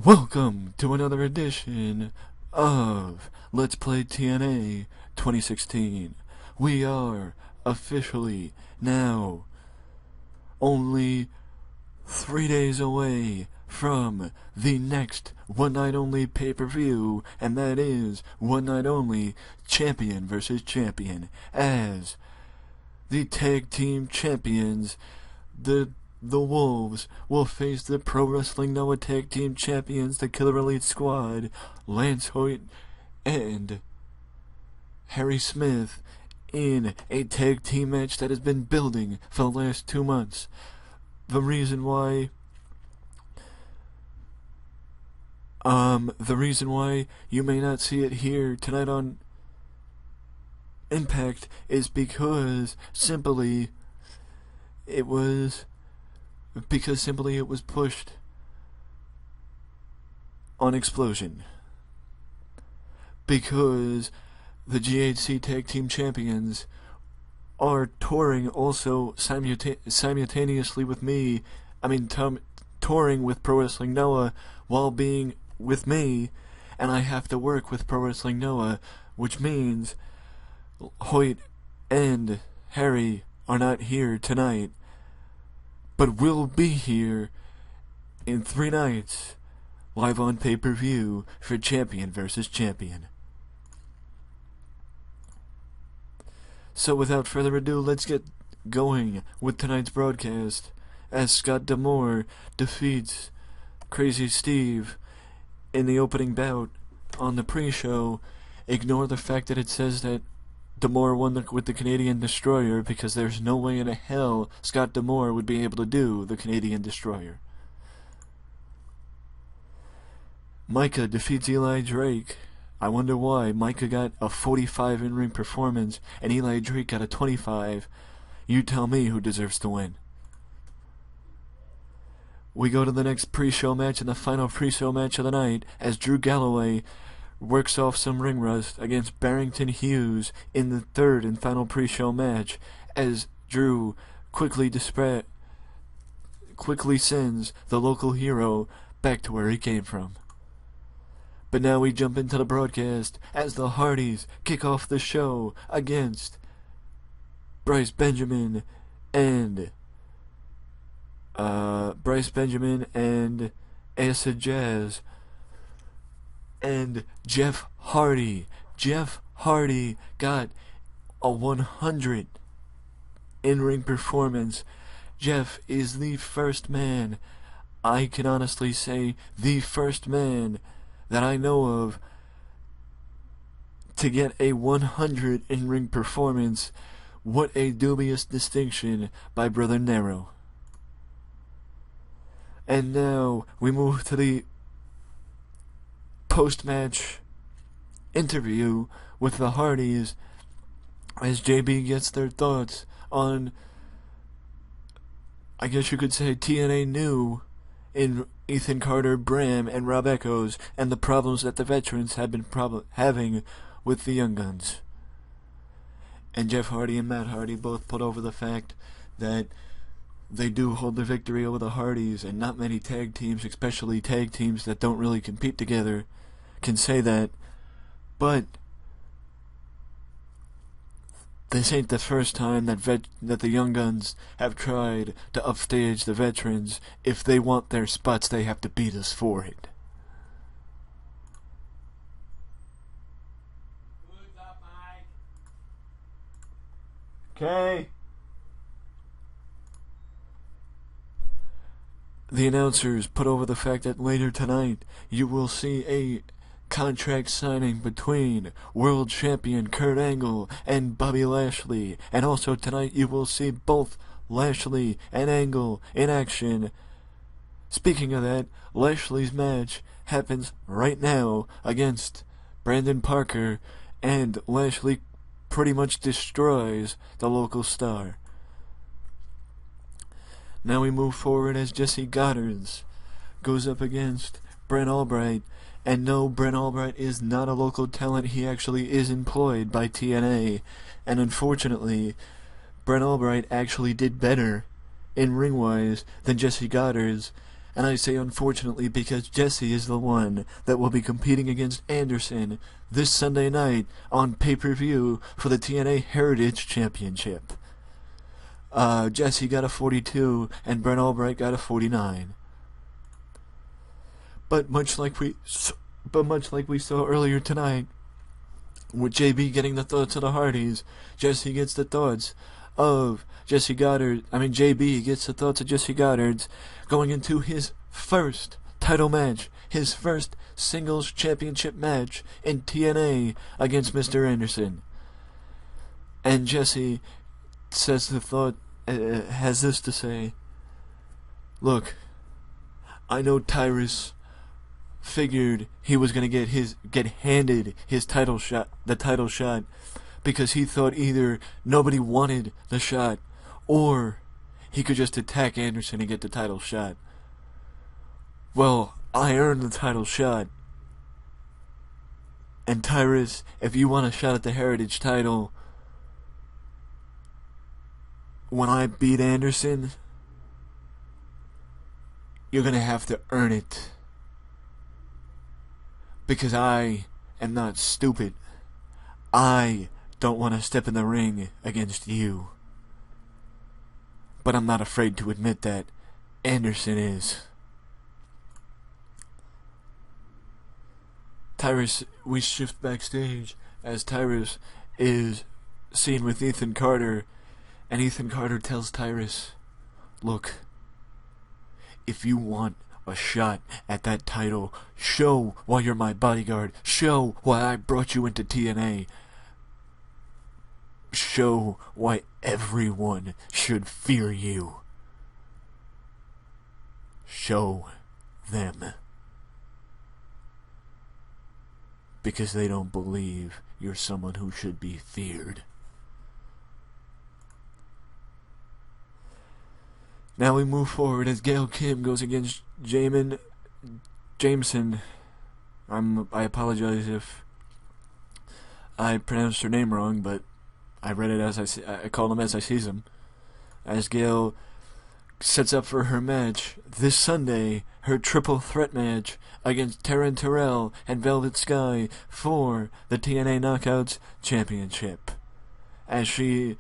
Welcome to another edition of Let's Play TNA 2016. We are officially now only 3 days away from the next one night only pay-per-view, and that is one night only champion versus champion, as the tag team champions, the Wolves, will face the Pro Wrestling Noah Tag Team Champions, the Killer Elite Squad, Lance Hoyt and Harry Smith, in a tag team match that has been building for the last 2 months. The reason why you may not see it here tonight on Impact is because simply it was pushed on Explosion. Because the GHC Tag Team Champions are touring also simultaneously with me. Touring with Pro Wrestling Noah while being with me, and I have to work with Pro Wrestling Noah, which means Hoyt and Harry are not here tonight, but will be here in 3 nights, live on pay-per-view for champion versus champion. So without further ado, let's get going with tonight's broadcast, as Scott D'Amore defeats Crazy Steve in the opening bout on the pre-show. Ignore the fact that it says that D'Amore won with the Canadian Destroyer, because there's no way in hell Scott D'Amore would be able to do the Canadian Destroyer. Micah defeats Eli Drake. I wonder why. Micah got a 45 in-ring performance and Eli Drake got a 25. You tell me who deserves to win. We go to the next pre-show match, and the final pre-show match of the night, as Drew Galloway works off some ring rust against Barrington Hughes in the third and final pre-show match, as Drew quickly sends the local hero back to where he came from. But now we jump into the broadcast as the Hardys kick off the show against Bryce Benjamin and Acid Jazz and Jeff Hardy. Jeff Hardy got a 100 in-ring performance. Jeff is the first man, I can honestly say the first man that I know of to get a 100 in-ring performance. What a dubious distinction by Brother Nero. And now we move to the post-match interview with the Hardys, as JB gets their thoughts on, I guess you could say, TNA new in Ethan Carter, Bram, and Rob Echoes, and the problems that the veterans have been having with the Young Guns. And Jeff Hardy and Matt Hardy both put over the fact that they do hold the victory over the Hardys, and not many tag teams, especially tag teams that don't really compete together, can say that. But this ain't the first time that the Young Guns have tried to upstage the veterans. If they want their spots, they have to beat us for it. What's up, Mike? Okay. The announcers put over the fact that later tonight you will see a contract signing between world champion Kurt Angle and Bobby Lashley, and also tonight you will see both Lashley and Angle in action. Speaking of that, Lashley's match happens right now against Brandon Parker, and Lashley pretty much destroys the local star. Now we move forward as Jesse Godderz goes up against Brent Albright. And no, Brent Albright is not a local talent. He actually is employed by TNA. And unfortunately, Brent Albright actually did better in ring-wise than Jesse Godderz, And I say unfortunately because Jesse is the one that will be competing against Anderson this Sunday night on pay-per-view for the TNA Heritage Championship. Jesse got a 42 and Brent Albright got a 49. But much like we saw earlier tonight, with JB getting the thoughts of the Hardys, Jesse gets the thoughts of JB gets the thoughts of Jesse Goddard's going into his first title match, his first singles championship match in TNA against Mr. Anderson. And Jesse says has this to say: look, I know Tyrus figured he was gonna get handed his title shot, because he thought either nobody wanted the shot or he could just attack Anderson and get the title shot. Well, I earned the title shot. And Tyrus, if you want a shot at the Heritage title, when I beat Anderson, you're gonna have to earn it. Because I am not stupid. I don't want to step in the ring against you. But I'm not afraid to admit that Anderson is. Tyrus, we shift backstage as Tyrus is seen with Ethan Carter, and Ethan Carter tells Tyrus, look, if you want a shot at that title, show why you're my bodyguard, show why I brought you into TNA, show why everyone should fear you. Show them. Because they don't believe you're someone who should be feared. Now we move forward as Gail Kim goes against Jameson. I apologize if I pronounced her name wrong, but I read it as I called him as I sees him. As Gail sets up for her match this Sunday, her triple threat match against Taryn Terrell and Velvet Sky for the TNA Knockouts Championship. As she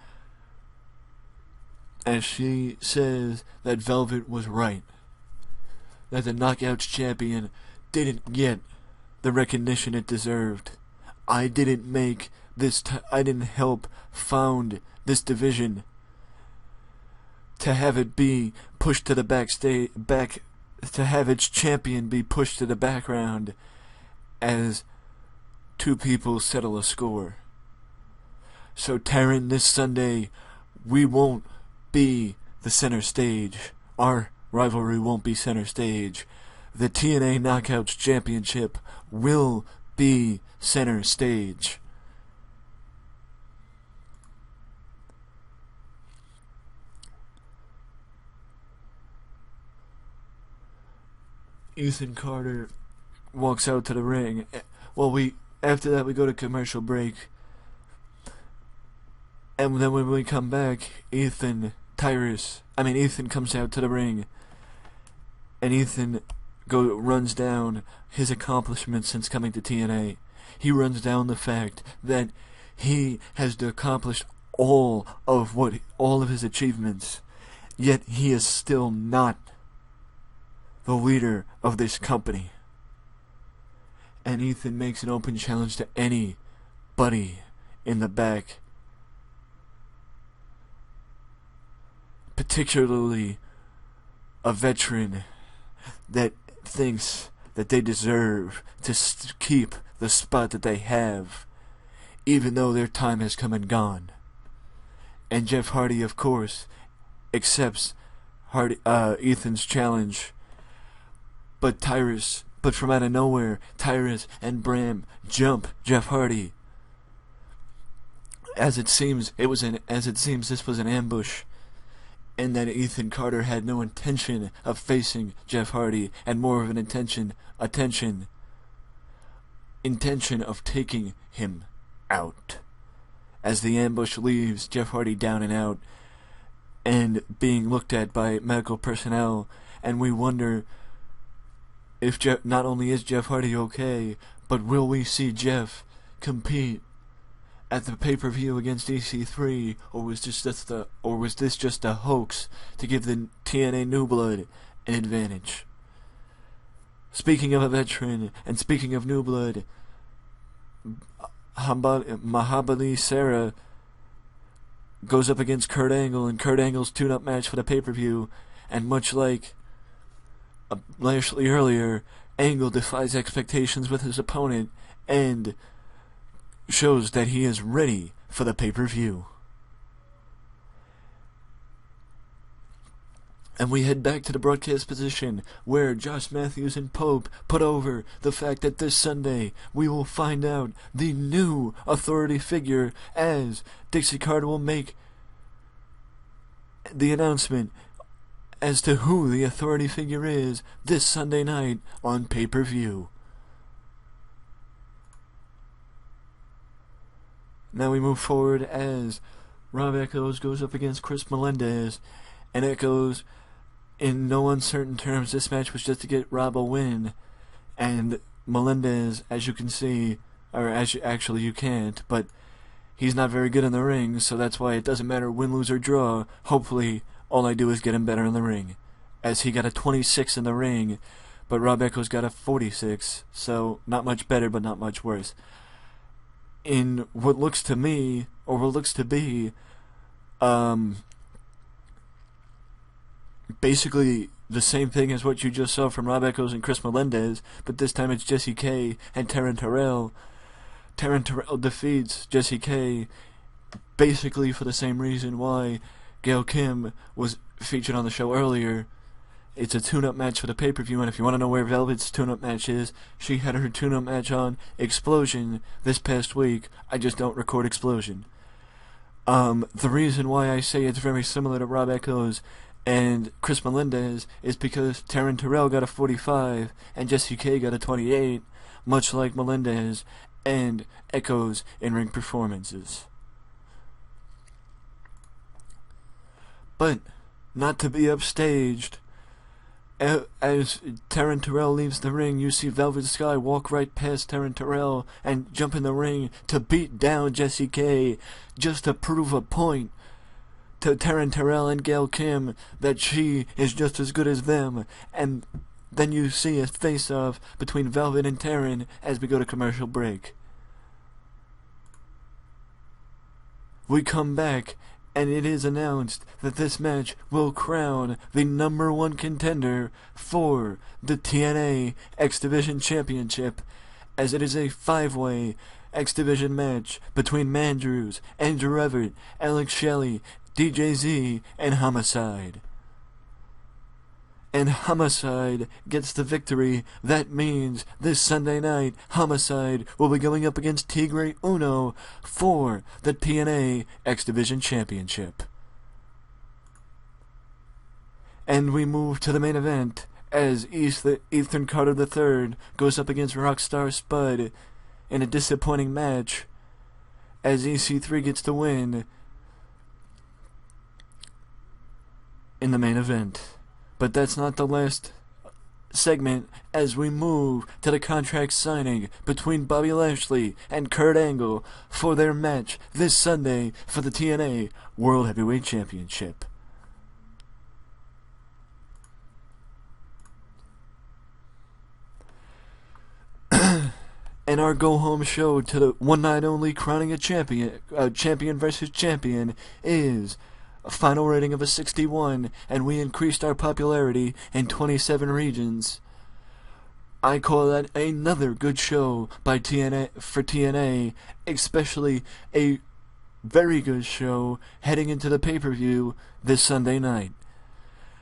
says that Velvet was right, that the Knockouts champion didn't get the recognition it deserved. I didn't help found this division to have it be pushed to the to have its champion be pushed to the background as two people settle a score. So Taryn, this Sunday, we won't be the center stage. Our rivalry won't be center stage. The TNA Knockouts Championship will be center stage. Ethan Carter walks out to the ring. After that we go to commercial break. And then when we come back, Ethan comes out to the ring, and Ethan runs down his accomplishments since coming to TNA. He runs down the fact that he has accomplished all of his achievements, yet he is still not the leader of this company. And Ethan makes an open challenge to anybody in the back, particularly a veteran that thinks that they deserve to keep the spot that they have, even though their time has come and gone. And Jeff Hardy, of course, accepts Ethan's challenge, but from out of nowhere, Tyrus and Bram jump Jeff Hardy. As it seems, this was an ambush, and that Ethan Carter had no intention of facing Jeff Hardy, and more of an intention of taking him out. As the ambush leaves Jeff Hardy down and out, and being looked at by medical personnel, and we wonder if not only is Jeff Hardy okay, but will we see Jeff compete at the pay-per-view against EC3, or was this just a hoax to give the TNA New Blood an advantage? Speaking of a veteran, and speaking of New Blood, Mahabali Sarah goes up against Kurt Angle in Kurt Angle's tune-up match for the pay-per-view, and much like Lashley earlier, Angle defies expectations with his opponent and shows that he is ready for the pay-per-view. And we head back to the broadcast position where Josh Matthews and Pope put over the fact that this Sunday we will find out the new authority figure, as Dixie Carter will make the announcement as to who the authority figure is this Sunday night on pay-per-view. Now we move forward as Rob Echoes goes up against Chris Melendez, and Echoes, in no uncertain terms, this match was just to get Rob a win, and Melendez, as you can see, or actually you can't, but he's not very good in the ring, so that's why it doesn't matter win, lose, or draw. Hopefully, all I do is get him better in the ring, as he got a 26 in the ring, but Rob Echoes got a 46, so not much better, but not much worse. In what looks to me, or what looks to be, basically the same thing as what you just saw from Rob Echoes and Chris Melendez, but this time it's Jesse K and Taryn Terrell. Taryn Terrell defeats Jesse K basically for the same reason why Gail Kim was featured on the show earlier. It's a tune-up match for the pay-per-view, and if you want to know where Velvet's tune-up match is, she had her tune-up match on Explosion this past week. I just don't record Explosion. The reason why I say it's very similar to Rob Echoes and Chris Melendez is because Taryn Terrell got a 45 and Jesse K got a 28, much like Melendez and Echoes in ring performances. But not to be upstaged, as Taryn Terrell leaves the ring, you see Velvet Sky walk right past Taryn Terrell and jump in the ring to beat down Jesse K, just to prove a point to Taryn Terrell and Gail Kim that she is just as good as them. And then you see a face-off between Velvet and Taryn as we go to commercial break. We come back, and it is announced that this match will crown the #1 contender for the TNA X Division Championship, as it is a 5-way X Division match between Mandrews, Andrew Everett, Alex Shelley, DJZ, and Homicide. And Homicide gets the victory. That means this Sunday night, Homicide will be going up against Tigre Uno for the TNA X Division Championship. And we move to the main event as Ethan Carter III goes up against Rockstar Spud in a disappointing match, as EC3 gets the win in the main event. But that's not the last segment, as we move to the contract signing between Bobby Lashley and Kurt Angle for their match this Sunday for the TNA World Heavyweight Championship. And our go-home show to the one night only crowning a champion versus champion is a final rating of a 61, and we increased our popularity in 27 regions. I call that another good show by TNA, especially a very good show heading into the pay-per-view this Sunday night.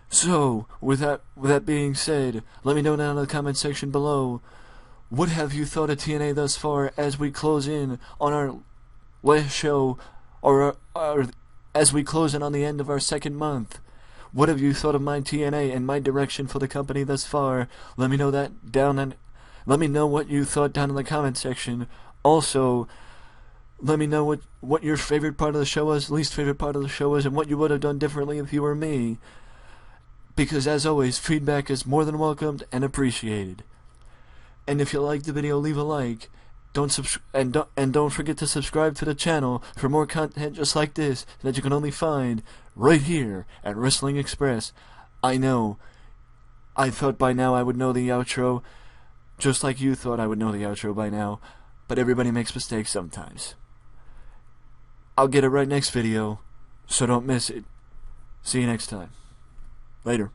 So, with that being said, let me know down in the comment section below, what have you thought of TNA thus far as we close in on our last show, or as we close in on the end of our second month? What have you thought of my TNA and my direction for the company thus far? Let me know that down, and let me know what you thought down in the comment section. Also, let me know what your favorite part of the show was, least favorite part of the show was, and what you would have done differently if you were me. because as always, feedback is more than welcomed and appreciated. And if you liked the video, leave a like. Don't forget to subscribe to the channel for more content just like this that you can only find right here at Wrestling Express. I know, I thought by now I would know the outro, just like you thought I would know the outro by now, but everybody makes mistakes sometimes. I'll get it right next video, so don't miss it. See you next time. Later.